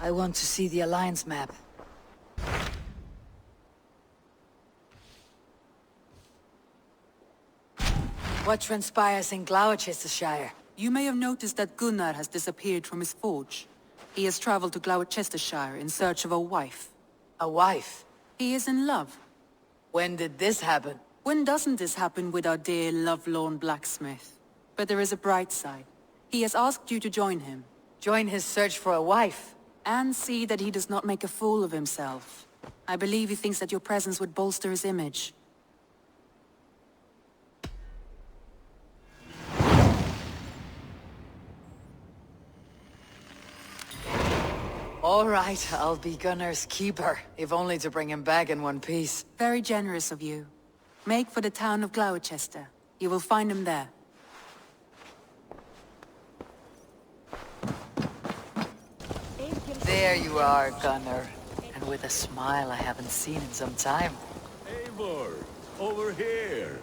I want to see the Alliance map. What transpires in Gloucestershire? You may have noticed that Gunnar has disappeared from his forge. He has traveled to Gloucestershire in search of a wife. A wife? He is in love. When did this happen? When doesn't this happen with our dear lovelorn blacksmith? But there is a bright side. He has asked you to join him. Join his search for a wife? And see that he does not make a fool of himself. I believe he thinks that your presence would bolster his image. All right, I'll be Gunnar's keeper, if only to bring him back in one piece. Very generous of you. Make for the town of Gloucester. You will find him there. There you are, Gunnar. And with a smile I haven't seen in some time. Eivor, over here.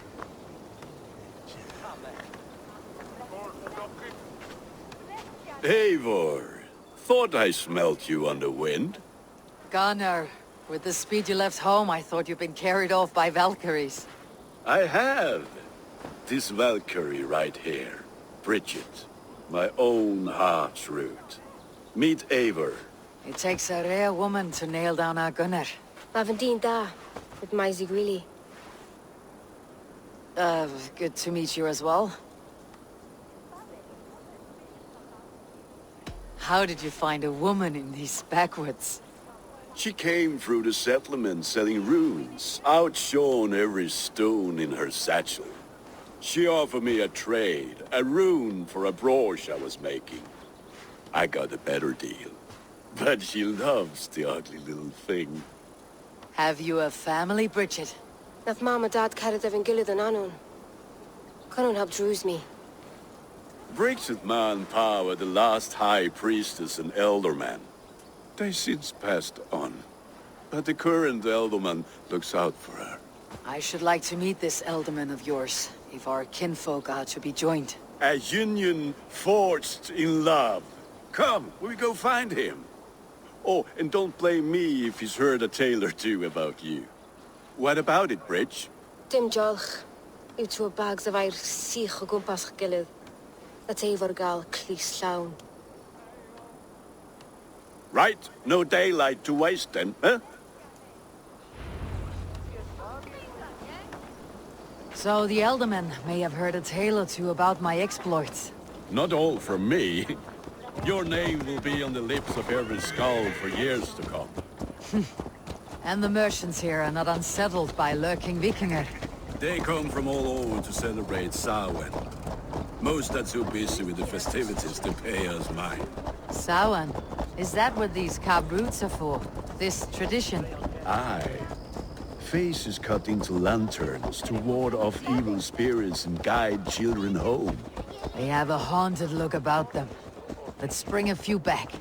Eivor, thought I smelt you on the wind. Gunnar, with the speed you left home, I thought you'd been carried off by Valkyries. I have. This Valkyrie right here, Bridget, my own heart's root. Meet Eivor. It takes a rare woman to nail down our Gunnar. Lavendine da, with Maisie Greeley. Good to meet you as well. How did you find a woman in these backwoods? She came through the settlement selling runes, outshone every stone in her satchel. She offered me a trade, a rune for a brooch I was making. I got a better deal. But she loves the ugly little thing. Have you a family, Bridget? Nath Mom and Dad carried Evan Gillard and Anun. Couldn't help drews me. Bridget Man Power, the last high priestess and elderman. They since passed on. But the current elderman looks out for her. I should like to meet this elderman of yours, if our kinfolk are to be joined. A union forged in love. Come, we go find him. Oh, and don't blame me if he's heard a tale or two about you. What about it, Bridge? Dim jolch. Yw trwy bags of air sych o gwmpas gilydd. A Eivor gal clis llawn. Right, no daylight to waste then, huh? So the elderman may have heard a tale or two about my exploits. Not all from me. Your name will be on the lips of every skull for years to come. And the merchants here are not unsettled by lurking Vikinger. They come from all over to celebrate Samhain. Most are too busy with the festivities to pay us mind. Samhain? Is that what these cabroots are for? This tradition? Aye. Faces cut into lanterns to ward off evil spirits and guide children home. They have a haunted look about them. Let's bring a few back.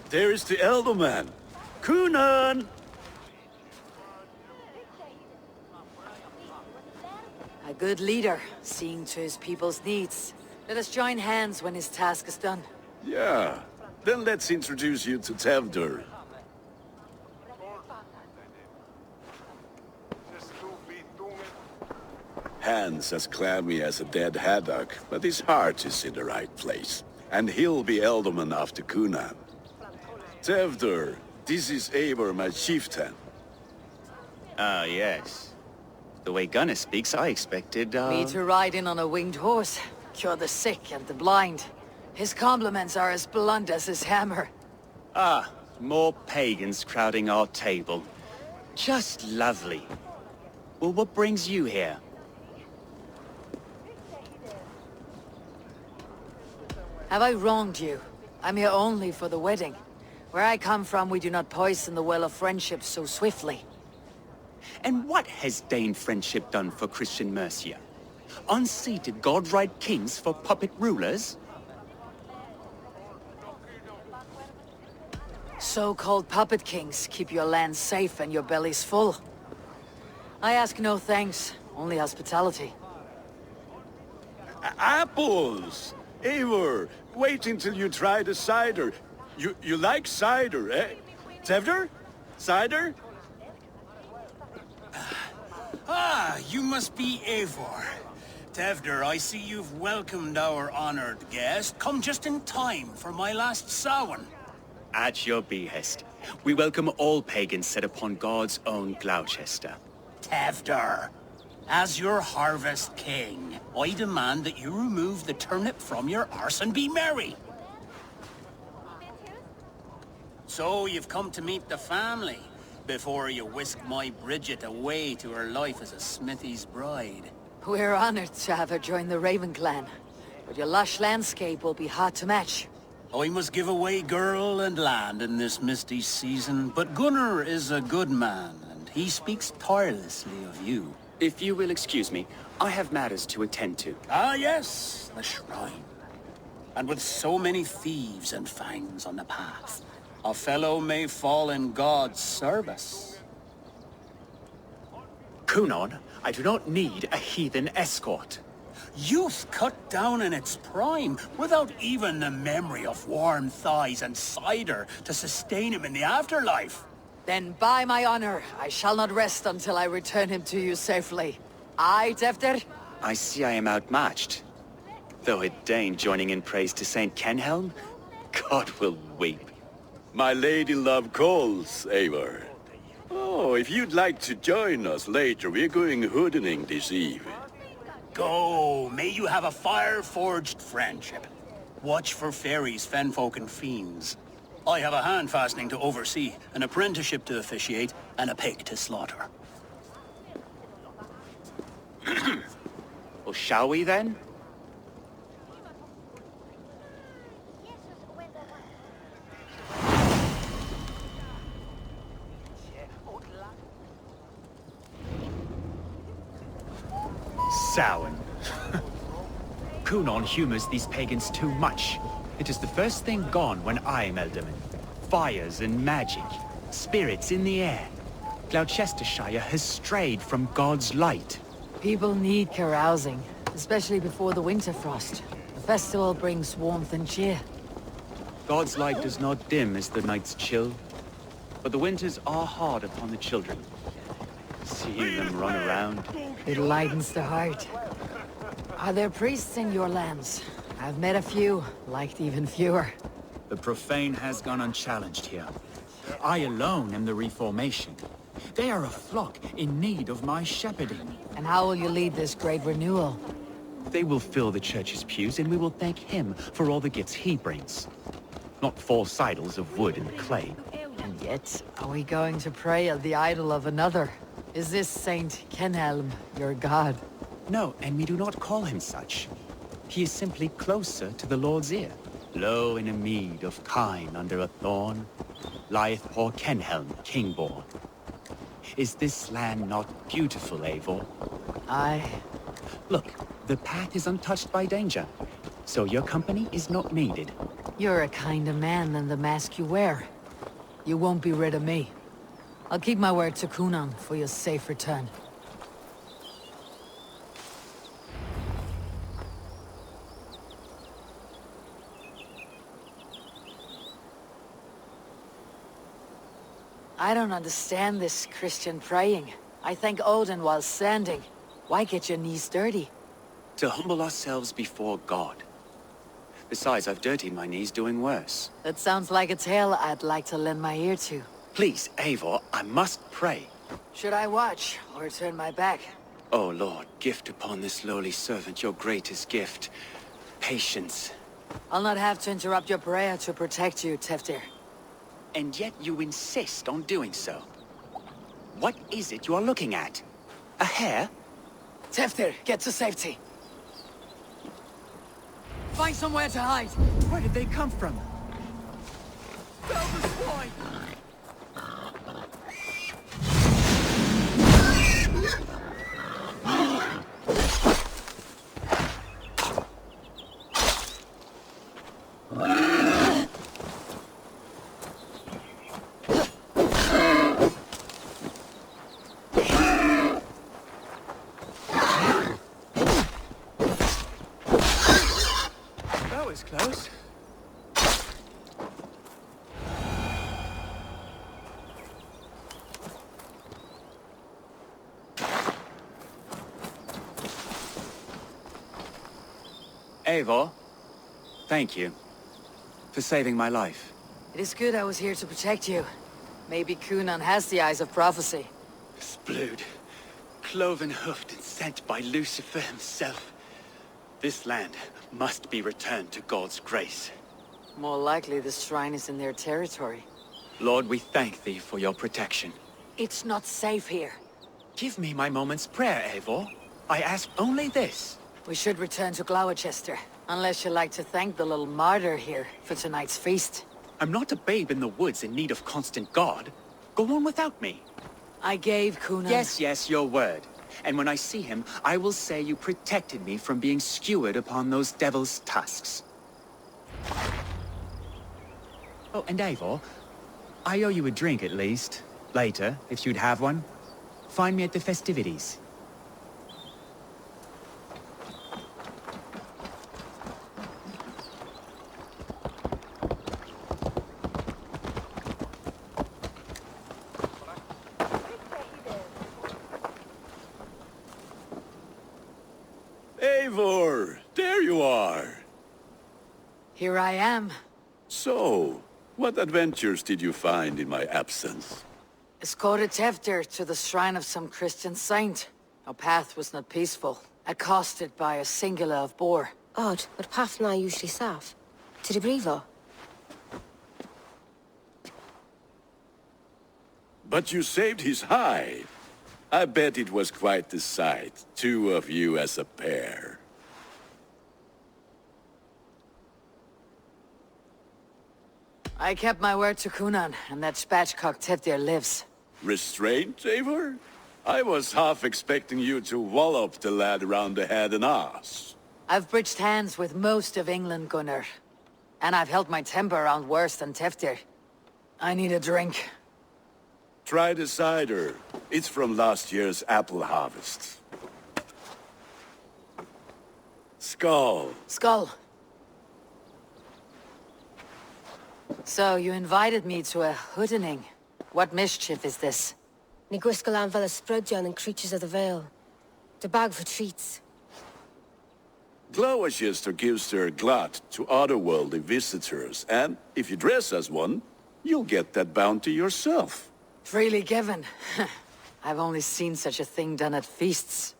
There is the elderman. Kunan! A good leader, seeing to his people's needs. Let us join hands when his task is done. Yeah. Then let's introduce you to Tevdur. Hands as clammy as a dead haddock, but his heart is in the right place. And he'll be elderman after Kunan. Tevdur, this is Eivor, my chieftain. Ah, yes. The way Gunnar speaks, I expected, Me to ride in on a winged horse, cure the sick and the blind. His compliments are as blunt as his hammer. Ah, more pagans crowding our table. Just lovely. Well, what brings you here? Have I wronged you? I'm here only for the wedding. Where I come from, we do not poison the well of friendship so swiftly. And what has Dane friendship done for Christian Mercia? Unseated godright kings for puppet rulers? so-called puppet kings keep your lands safe and your bellies full. I ask no thanks, only hospitality. Apples! Eivor, wait until you try the cider. You like cider, eh? Tevder? Cider? Ah, you must be Eivor. Tevder, I see you've welcomed our honored guest. Come just in time for my last Samhain. At your behest. We welcome all pagans set upon God's own Gloucester. Tevder, as your harvest king, I demand that you remove the turnip from your arse and be merry. So you've come to meet the family, before you whisk my Bridget away to her life as a smithy's bride. We're honored to have her join the Raven clan, but your lush landscape will be hard to match. I must give away girl and land in this misty season, but Gunnar is a good man, and he speaks tirelessly of you. If you will excuse me, I have matters to attend to. Ah yes, the shrine. And with so many thieves and fangs on the path, a fellow may fall in God's service. Kunon, I do not need a heathen escort. Youth cut down in its prime, without even the memory of warm thighs and cider to sustain him in the afterlife. Then by my honor, I shall not rest until I return him to you safely. Aye, Tefter? I see I am outmatched. Though a Dane joining in praise to Saint Kenhelm, God will weep. My lady love calls, Eivor. Oh, if you'd like to join us later, we're going hoodening this eve. Go, may you have a fire-forged friendship. Watch for fairies, fenfolk, and fiends. I have a hand fastening to oversee, an apprenticeship to officiate, and a pig to slaughter. Well, shall we then? Samhain. Kunon humors these pagans too much. It is the first thing gone when I am Elderman. Fires and magic, spirits in the air. Gloucestershire has strayed from God's light. People need carousing, especially before the winter frost. The festival brings warmth and cheer. God's light does not dim as the nights chill, but the winters are hard upon the children. Seeing them run around. It lightens the heart. Are there priests in your lands? I've met a few, liked even fewer. The profane has gone unchallenged here. I alone am the Reformation. They are a flock in need of my shepherding. And how will you lead this great renewal? They will fill the church's pews, and we will thank him for all the gifts he brings. Not false idols of wood and clay. And yet, are we going to pray at the idol of another? Is this Saint Kenhelm your god? No, and we do not call him such. He is simply closer to the Lord's ear. Low in a mead of kine under a thorn, lieth poor Kenhelm, king-born. Is this land not beautiful, Eivor? Aye. Look, the path is untouched by danger, so your company is not needed. You're a kinder man than the mask you wear. You won't be rid of me. I'll keep my word to Kunon for your safe return. I don't understand this Christian praying. I thank Odin while standing. Why get your knees dirty? To humble ourselves before God. Besides, I've dirtied my knees doing worse. That sounds like a tale I'd like to lend my ear to. Please, Eivor, I must pray. Should I watch, or turn my back? Oh Lord, gift upon this lowly servant your greatest gift. Patience. I'll not have to interrupt your prayer to protect you, Teftir. And yet you insist on doing so. What is it you are looking at? A hare? Teftir, get to safety. Find somewhere to hide. Where did they come from? was close. Eivor, thank you for saving my life. It is good I was here to protect you. Maybe Cunan has the eyes of prophecy. Splood, cloven-hoofed and sent by Lucifer himself. This land must be returned to God's grace. More likely the shrine is in their territory. Lord, we thank thee for your protection. It's not safe here. Give me my moment's prayer, Eivor. I ask only this. We should return to Gloucester, unless you'd like to thank the little martyr here for tonight's feast. I'm not a babe in the woods in need of constant guard. Go on without me. I gave Cunan... Yes, your word. And when I see him, I will say you protected me from being skewered upon those devil's tusks. Oh, and Eivor, I owe you a drink at least. Later, if you'd have one. Find me at the festivities. Eivor, there you are. Here I am. So, what adventures did you find in my absence? Escorted Tefter to the shrine of some Christian saint. Our path was not peaceful, accosted by a singular of boar. Odd, but path na usually safe. To the brifo. But you saved his hide. I bet it was quite the sight, two of you as a pair. I kept my word to Cunan, and that spatchcock Teftir lives. Restraint, Eivor? I was half expecting you to wallop the lad around the head and ass. I've bridged hands with most of England, Gunnar. And I've held my temper around worse than Teftir. I need a drink. Try the cider. It's from last year's apple harvest. Skull. Skull. So, you invited me to a hoodening. What mischief is this? Ni gwisgalan fel ysbrydion and creatures of the Vale. The bag for treats. Gloucester gives their glut to otherworldly visitors, and if you dress as one, you'll get that bounty yourself. Freely given. I've only seen such a thing done at feasts.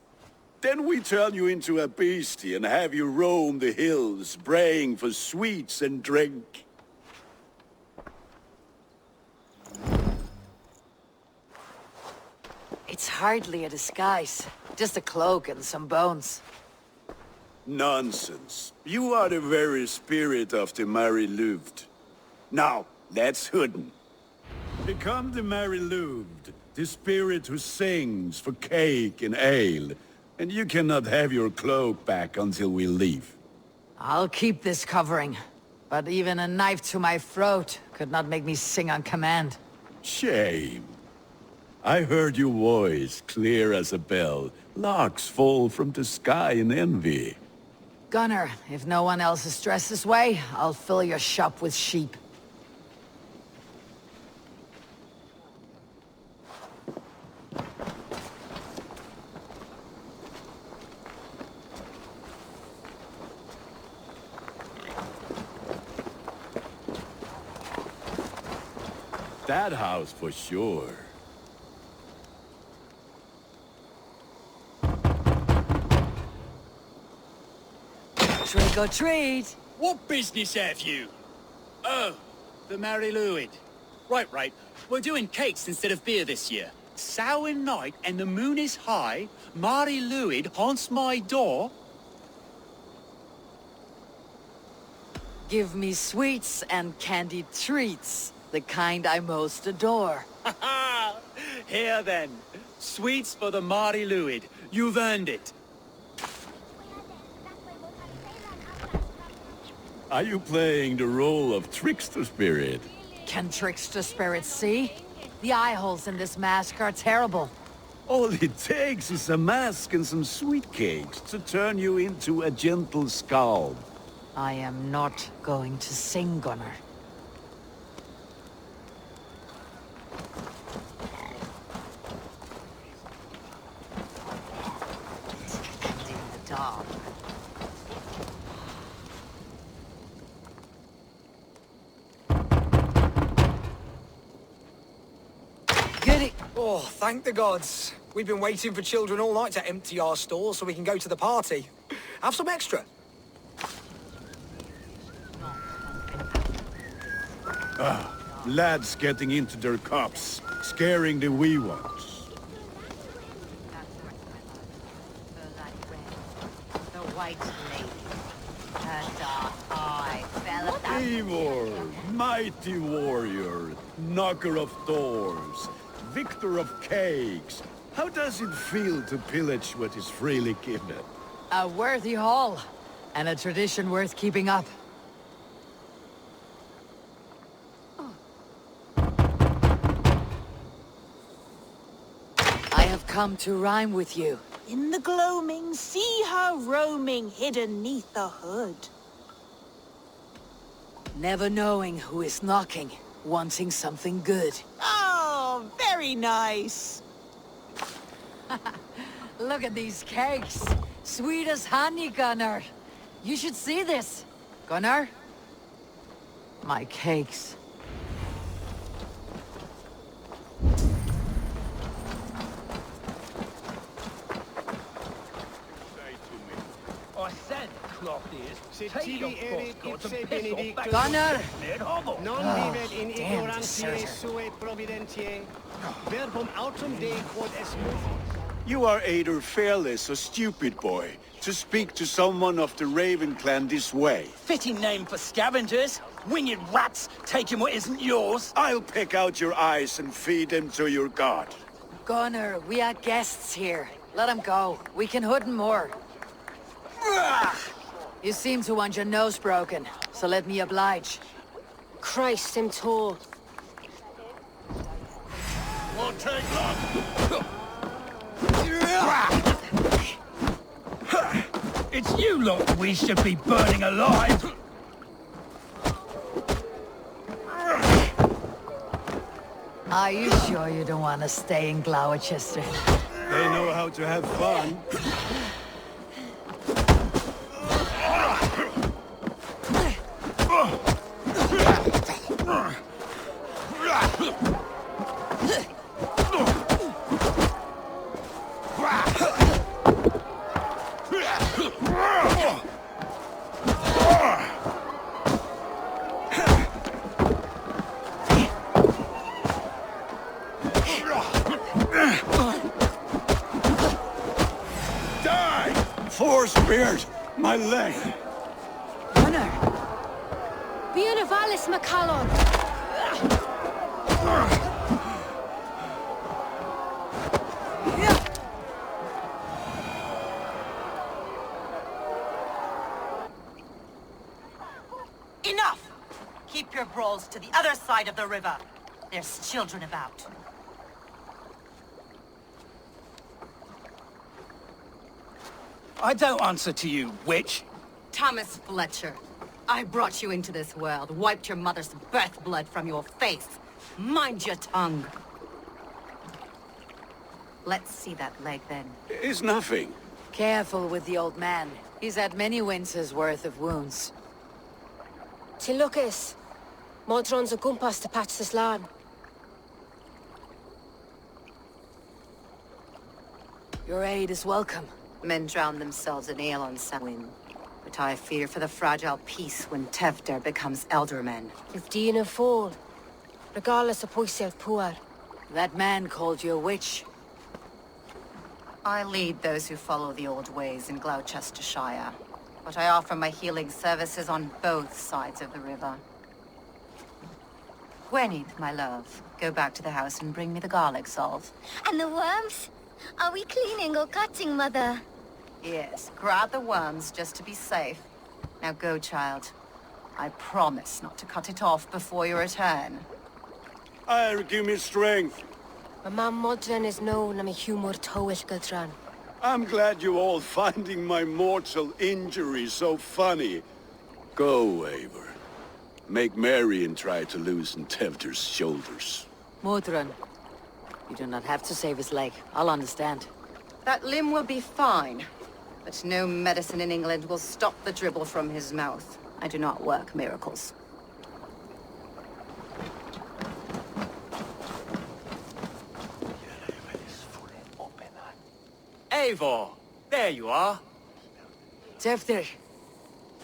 Then we turn you into a beastie and have you roam the hills, braying for sweets and drink. It's hardly a disguise. Just a cloak and some bones. Nonsense. You are the very spirit of the Mary Louved. Now, let's hoodin. Become the Mary Louved, the spirit who sings for cake and ale, and you cannot have your cloak back until we leave. I'll keep this covering, but even a knife to my throat could not make me sing on command. Shame. I heard your voice clear as a bell. Larks fall from the sky in envy. Gunnar, if no one else is dressed this way, I'll fill your shop with sheep. That house for sure. Trick or treat! What business have you? Oh, the Mary Lwyd. Right. We're doing cakes instead of beer this year. Samhain night and the moon is high. Mary Lwyd haunts my door. Give me sweets and candied treats, the kind I most adore. Here then. Sweets for the Mary Lwyd. You've earned it. Are you playing the role of trickster spirit? Can trickster spirits see? The eye holes in this mask are terrible. All it takes is a mask and some sweet cakes to turn you into a gentle skull. I am not going to sing, Gunnar. And in the dark. Get it! Oh, thank the gods. We've been waiting for children all night to empty our stalls so we can go to the party. Have some extra. Lads getting into their cups, scaring the wee ones. The White Lady. Her dark eye fell at that. Eivor, mighty warrior, knocker of doors, victor of cakes. How does it feel to pillage what is freely given? A worthy haul, and a tradition worth keeping up. I have come to rhyme with you. In the gloaming, see her roaming hidden neath the hood. Never knowing who is knocking, wanting something good. Oh, very nice. Look at these cakes. Sweet as honey, Gunnar. You should see this. Gunnar? My cakes. I said, cloth ears, take your postcards and piss off back Gunnar! Non vivet in damn ignorantiae deserter. sue providentiae, verbum autem Dei quod est movit. You are either fearless or stupid, boy, to speak to someone of the Raven clan this way. Fitting name for scavengers, winged rats taking what isn't yours. I'll pick out your eyes and feed them to your god. Gunnar, we are guests here. Let him go. We can hood him more. You seem to want your nose broken, so let me oblige. Christ, him tall. Won't take long. It's you lot we should be burning alive. Are you sure you don't want to stay in Gloucester? They know how to have fun. Spears! My leg! Gunnar! Bíana Valis Macallon. Enough! Keep your brawls to the other side of the river. There's children about. I don't answer to you, witch. Thomas Fletcher, I brought you into this world, wiped your mother's birth blood from your face. Mind your tongue. Let's see that leg then. It's nothing. Careful with the old man. He's had many winters' worth of wounds. Tilukis. Modron's a gumpas to patch this land. Your aid is welcome. Men drown themselves in ale on Samhain. But I fear for the fragile peace when Tevder becomes eldermen. If Dina fall, regardless of Poiself Puar. That man called you a witch. I lead those who follow the old ways in Gloucestershire. But I offer my healing services on both sides of the river. Gwenith, my love, go back to the house and bring me the garlic salve. And the worms? Are we cleaning or cutting, Mother? Yes, grab the worms just to be safe. Now go, child. I promise not to cut it off before your return. I'll give me strength. My mam Modron is known am a humor towish gadran. I'm glad you all finding my mortal injury so funny. Go, Eivor. Make merry and try to loosen Tevder's shoulders. Modron, you do not have to save his leg. I'll understand. That limb will be fine, but no medicine in England will stop the dribble from his mouth. I do not work miracles. Eivor, there you are. Tevder.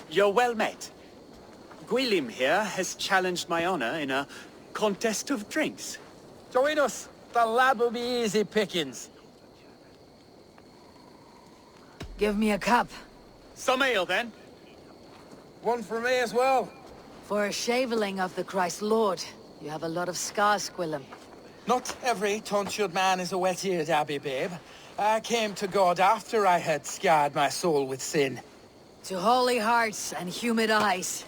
You're well met. Gwilym here has challenged my honor in a contest of drinks. Join us. The lad will be easy pickings. Give me a cup. Some ale, then. One for me as well. For a shaveling of the Christ Lord, you have a lot of scars, Gwilym. Not every tonsured man is a wet-eared abbey, babe. I came to God after I had scarred my soul with sin. To holy hearts and humid eyes.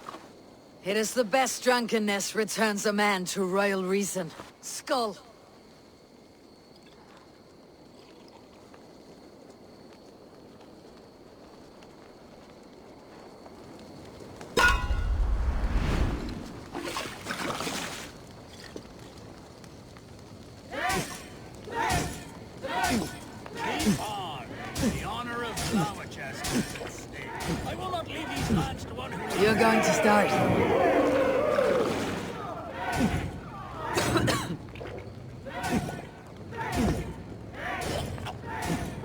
It is the best drunkenness returns a man to royal reason. Skull. The honor of Gloucester. I will not leave these lands to one who... You're going to start.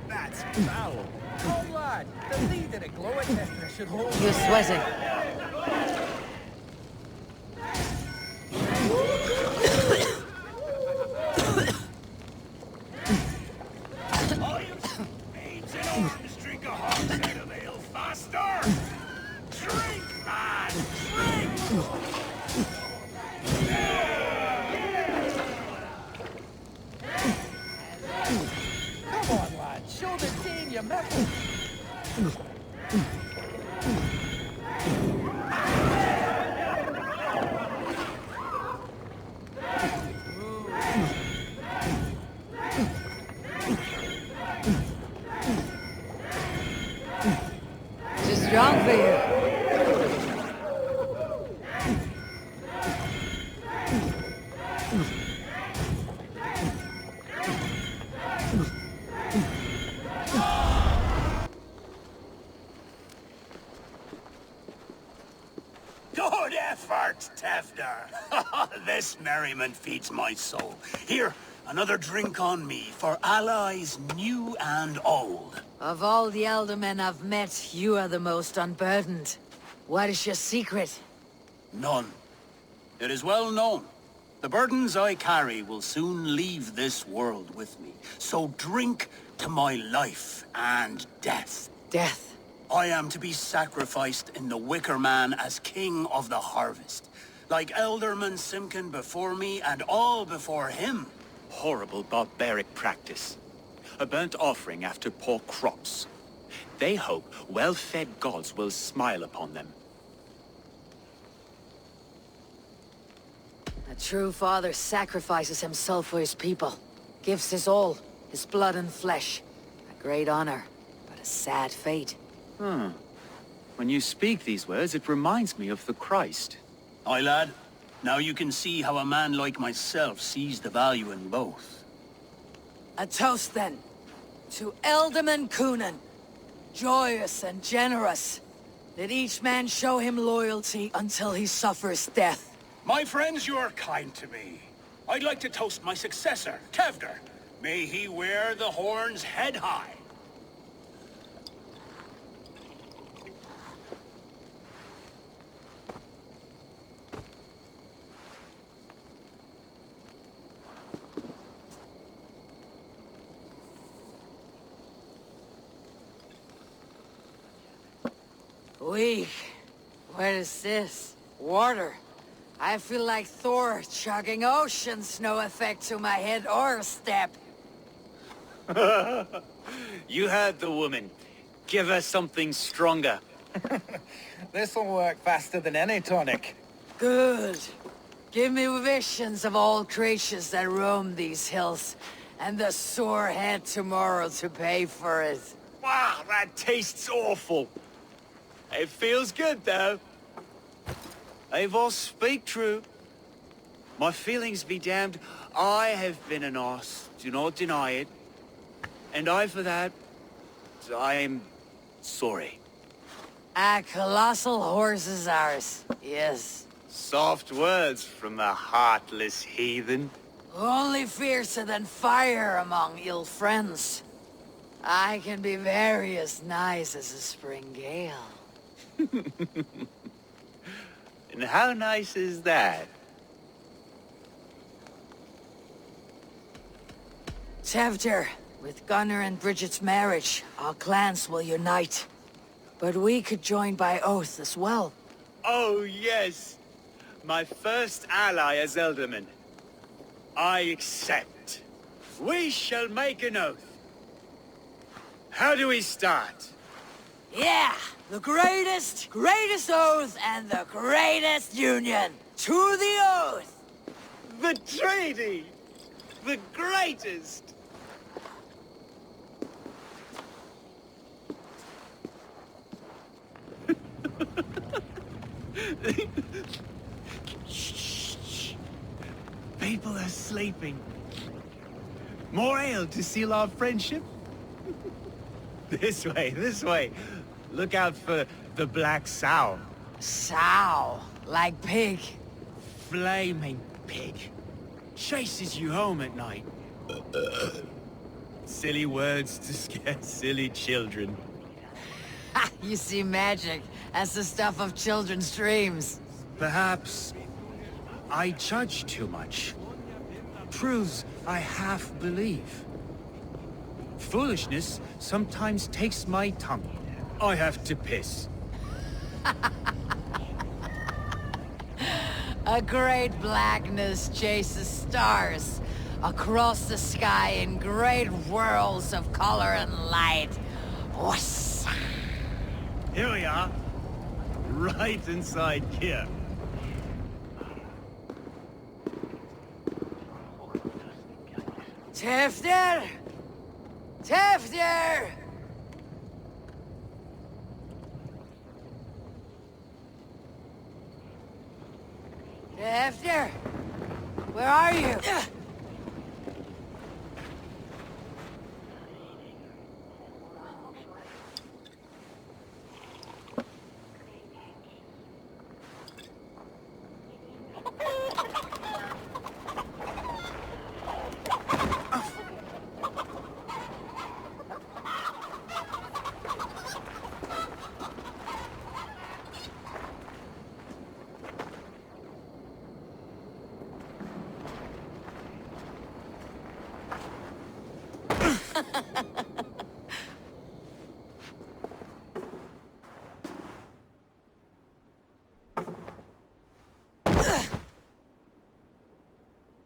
That's foul. Oh, lad, the leader of Gloucester should hold... You're sweating. Maids in arms, drink a hogshead of ale faster! Drink, man! Drink! Come on, lad, show the team your mettle. Too strong for you. Good effort, Tevder. This merriment feeds my soul. Here, another drink on me for allies new and old. Of all the elder men I've met, you are the most unburdened. What is your secret? None. It is well known. The burdens I carry will soon leave this world with me. So drink to my life and death. Death. I am to be sacrificed in the Wicker Man as king of the harvest. Like Elderman Simkin before me and all before him. Horrible barbaric practice. A burnt offering after poor crops. They hope well-fed gods will smile upon them. A true father sacrifices himself for his people. Gives his all, his blood and flesh. A great honor, but a sad fate. When you speak these words, it reminds me of the Christ. Aye, lad. Now you can see how a man like myself sees the value in both. A toast, then. To Elderman Coonan. Joyous and generous. Let each man show him loyalty until he suffers death. My friends, you are kind to me. I'd like to toast my successor, Tevder. May he wear the horns head high. Weak. What is this? Water. I feel like Thor chugging oceans. No effect to my head or step. You heard the woman. Give her something stronger. This'll work faster than any tonic. Good. Give me visions of all creatures that roam these hills, and the sore head tomorrow to pay for it. Wow, that tastes awful. It feels good, though. Eivor, speak true. My feelings be damned. I have been an arse, do not deny it. And I, for that, I am sorry. A colossal horse is ours, yes. Soft words from the heartless heathen. Only fiercer than fire among ill friends. I can be very as nice as a spring gale. And how nice is that? Tevder, with Gunnar and Bridget's marriage, our clans will unite. But we could join by oath as well. Oh, yes. My first ally as Elderman. I accept. We shall make an oath. How do we start? Yeah! The greatest oath and the greatest union! To the oath! The treaty! The greatest! Shh. People are sleeping. More ale to seal our friendship? This way. Look out for the black sow. Sow? Like pig? Flaming pig. Chases you home at night. Silly words to scare silly children. Ha! You see magic. That's the stuff of children's dreams. Perhaps I judge too much. Proves I half believe. Foolishness sometimes takes my tongue. I have to piss. A great blackness chases stars across the sky in great whirls of color and light. Whoosh! Here we are. Right inside here. Tevder! Tevder! Tevder! Where are you?